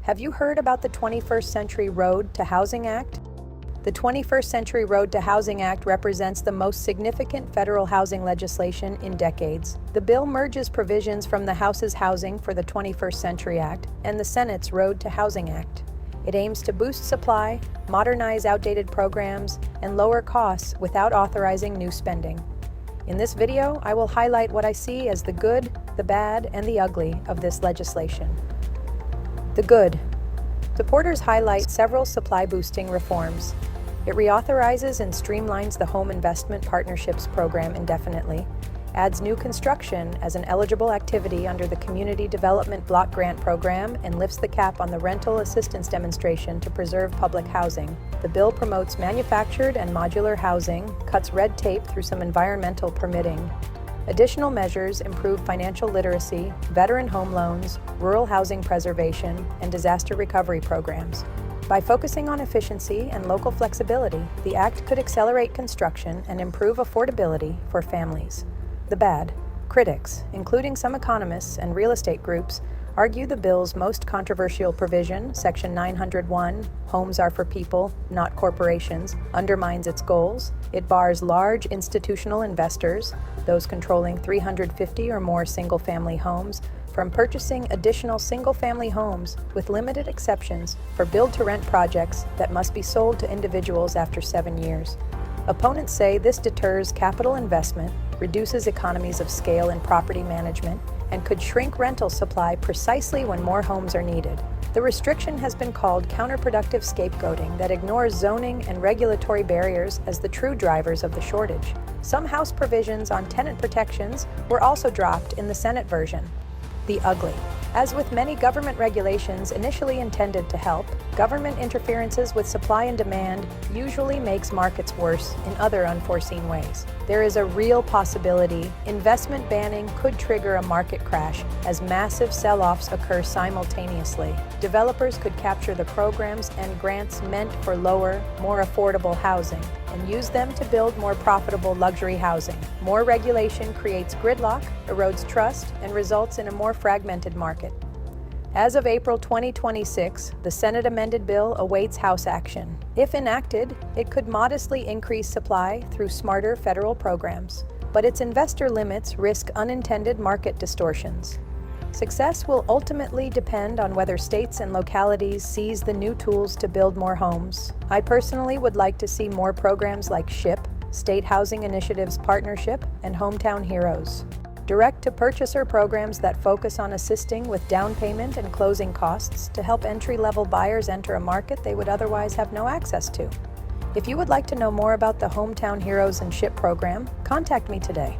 Have you heard about the 21st Century Road to Housing Act? The 21st Century Road to Housing Act represents the most significant federal housing legislation in decades. The bill merges provisions from the House's Housing for the 21st Century Act and the Senate's Road to Housing Act. It aims to boost supply, modernize outdated programs, and lower costs without authorizing new spending. In this video, I will highlight what I see as the good, the bad, and the ugly of this legislation. The good. Supporters highlight several supply-boosting reforms. It reauthorizes and streamlines the Home Investment Partnerships program indefinitely, adds new construction as an eligible activity under the Community Development Block Grant Program, and lifts the cap on the rental assistance demonstration to preserve public housing. The bill promotes manufactured and modular housing, cuts red tape through some environmental permitting. Additional measures improve financial literacy, veteran home loans, rural housing preservation, and disaster recovery programs. By focusing on efficiency and local flexibility, the Act could accelerate construction and improve affordability for families. The bad. Critics, including some economists and real estate groups, argue the bill's most controversial provision, Section 901, homes are for people, not corporations, undermines its goals. It bars large institutional investors, those controlling 350 or more single-family homes, from purchasing additional single-family homes, with limited exceptions for build-to-rent projects that must be sold to individuals after 7 years. Opponents say this deters capital investment, reduces economies of scale in property management, and could shrink rental supply precisely when more homes are needed. The restriction has been called counterproductive scapegoating that ignores zoning and regulatory barriers as the true drivers of the shortage. Some House provisions on tenant protections were also dropped in the Senate version. The ugly. As with many government regulations initially intended to help, government interferences with supply and demand usually makes markets worse in other unforeseen ways. There is a real possibility investment banning could trigger a market crash as massive sell-offs occur simultaneously. Developers could capture the programs and grants meant for lower, more affordable housing and use them to build more profitable luxury housing. More regulation creates gridlock, erodes trust, and results in a more fragmented market. As of April 2026, the Senate amended bill awaits House action. If enacted, it could modestly increase supply through smarter federal programs, but its investor limits risk unintended market distortions. Success will ultimately depend on whether states and localities seize the new tools to build more homes. I personally would like to see more programs like SHIP, State Housing Initiatives Partnership, and Hometown Heroes. Direct-to-purchaser programs that focus on assisting with down payment and closing costs to help entry-level buyers enter a market they would otherwise have no access to. If you would like to know more about the Hometown Heroes and SHIP program, contact me today.